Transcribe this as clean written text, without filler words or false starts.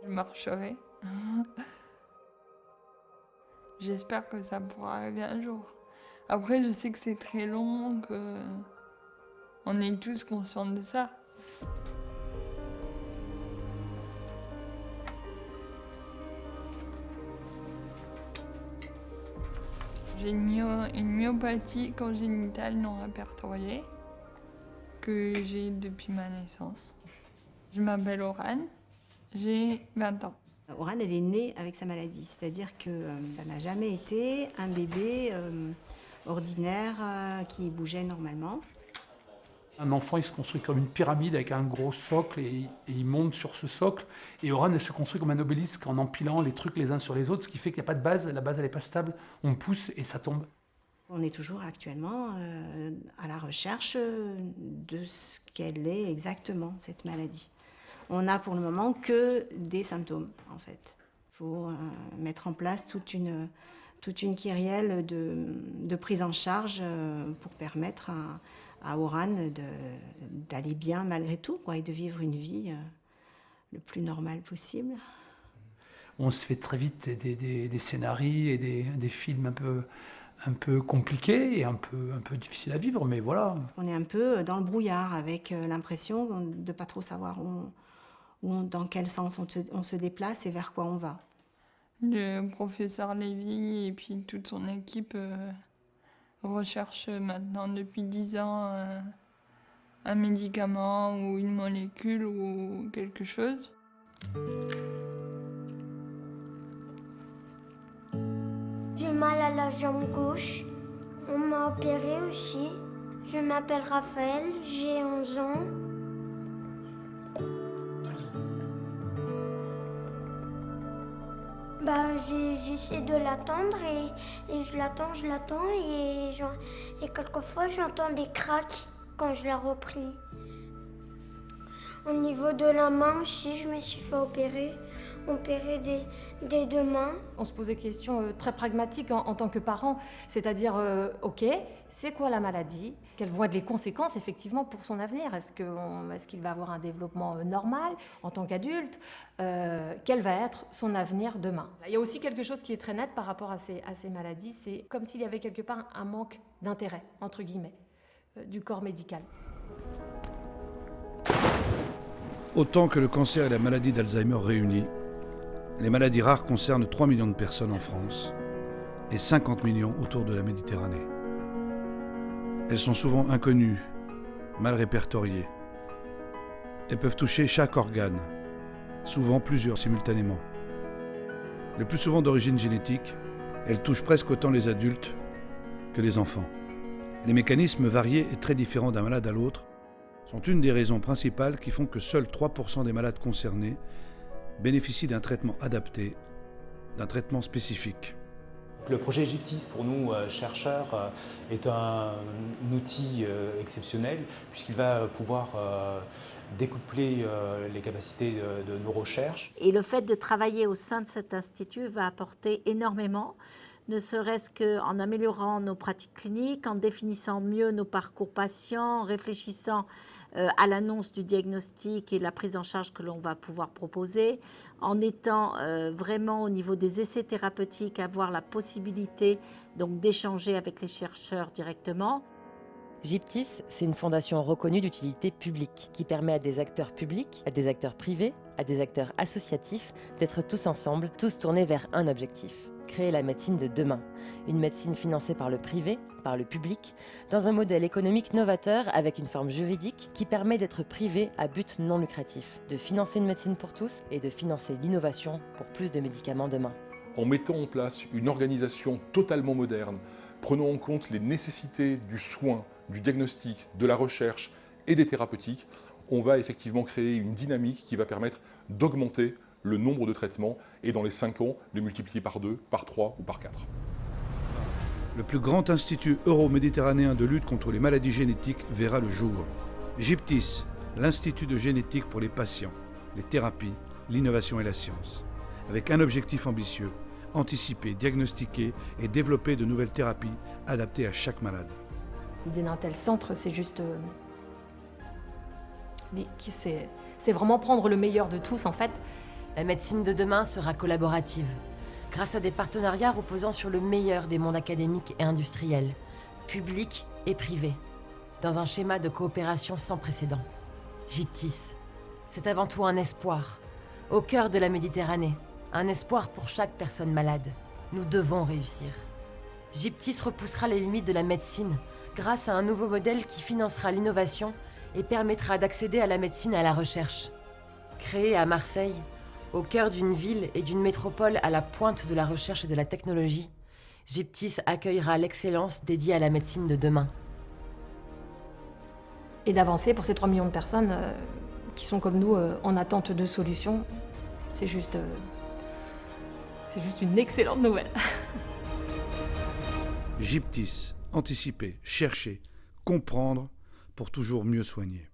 Je marcherai. J'espère que ça pourra arriver un jour. Après, je sais que c'est très long, qu'on est tous conscients de ça. J'ai une myopathie congénitale non répertoriée que j'ai depuis ma naissance. Je m'appelle Orane, j'ai 20 ans. Orane, elle est née avec sa maladie, c'est-à-dire que ça n'a jamais été un bébé ordinaire qui bougeait normalement. Un enfant, il se construit comme une pyramide avec un gros socle et il monte sur ce socle. Et Orane, elle se construit comme un obélisque en empilant les trucs les uns sur les autres, ce qui fait qu'il n'y a pas de base, la base elle n'est pas stable, on pousse et ça tombe. On est toujours actuellement à la recherche de ce qu'elle est exactement, cette maladie. On n'a pour le moment que des symptômes, en fait. Il faut mettre en place toute une kyrielle de prise en charge pour permettre à Orane d'aller bien malgré tout, quoi, et de vivre une vie le plus normale possible. On se fait très vite des scénarios et des films un peu compliqués et un peu difficiles à vivre, mais voilà. Parce qu'on est un peu dans le brouillard avec l'impression de ne pas trop savoir dans quel sens on se déplace et vers quoi on va. Le professeur Lévy et puis toute son équipe recherchent maintenant depuis 10 ans un médicament ou une molécule ou quelque chose. J'ai mal à la jambe gauche. On m'a opéré aussi. Je m'appelle Raphaël, j'ai 11 ans. J'essaie de l'attendre et je l'attends et quelquefois j'entends des craques quand je la replie. Au niveau de la main aussi, je me suis fait opérer des deux mains. On se pose des questions très pragmatiques en tant que parents, c'est-à-dire, ok, c'est quoi la maladie? Quelles vont être les conséquences effectivement pour son avenir? Est-ce qu'il va avoir un développement normal en tant qu'adulte? Quel va être son avenir demain? Il y a aussi quelque chose qui est très net par rapport à ces maladies, c'est comme s'il y avait quelque part un manque d'intérêt, entre guillemets, du corps médical. Autant que le cancer et la maladie d'Alzheimer réunis, les maladies rares concernent 3 millions de personnes en France et 50 millions autour de la Méditerranée. Elles sont souvent inconnues, mal répertoriées. Elles peuvent toucher chaque organe, souvent plusieurs simultanément. Le plus souvent d'origine génétique, elles touchent presque autant les adultes que les enfants. Les mécanismes variés et très différents d'un malade à l'autre sont une des raisons principales qui font que seuls 3% des malades concernés bénéficient d'un traitement adapté, d'un traitement spécifique. Le projet Gyptis, pour nous, chercheurs, est un outil exceptionnel puisqu'il va pouvoir découpler les capacités de nos recherches. Et le fait de travailler au sein de cet institut va apporter énormément, ne serait-ce qu'en améliorant nos pratiques cliniques, en définissant mieux nos parcours patients, en réfléchissant à l'annonce du diagnostic et la prise en charge que l'on va pouvoir proposer, en étant vraiment au niveau des essais thérapeutiques, avoir la possibilité donc d'échanger avec les chercheurs directement. Gyptis, c'est une fondation reconnue d'utilité publique qui permet à des acteurs publics, à des acteurs privés, à des acteurs associatifs d'être tous ensemble, tous tournés vers un objectif: créer la médecine de demain. Une médecine financée par le privé, par le public, dans un modèle économique novateur avec une forme juridique qui permet d'être privé à but non lucratif, de financer une médecine pour tous et de financer l'innovation pour plus de médicaments demain. En mettant en place une organisation totalement moderne, prenant en compte les nécessités du soin, du diagnostic, de la recherche et des thérapeutiques, on va effectivement créer une dynamique qui va permettre d'augmenter le nombre de traitements et dans les 5 ans, le multiplier par 2, par 3 ou par 4. Le plus grand institut euro-méditerranéen de lutte contre les maladies génétiques verra le jour. Gyptis, l'Institut de génétique pour les patients, les thérapies, l'innovation et la science. Avec un objectif ambitieux: anticiper, diagnostiquer et développer de nouvelles thérapies adaptées à chaque malade. L'idée d'un tel centre, c'est juste... c'est vraiment prendre le meilleur de tous, en fait, La médecine de demain sera collaborative, grâce à des partenariats reposant sur le meilleur des mondes académiques et industriels, publics et privés, dans un schéma de coopération sans précédent. Gyptis, c'est avant tout un espoir, au cœur de la Méditerranée, un espoir pour chaque personne malade. Nous devons réussir. Gyptis repoussera les limites de la médecine grâce à un nouveau modèle qui financera l'innovation et permettra d'accéder à la médecine et à la recherche. Créé à Marseille, au cœur d'une ville et d'une métropole à la pointe de la recherche et de la technologie, Gyptis accueillera l'excellence dédiée à la médecine de demain. Et d'avancer pour ces 3 millions de personnes qui sont comme nous en attente de solutions, c'est juste une excellente nouvelle. Gyptis, anticiper, chercher, comprendre pour toujours mieux soigner.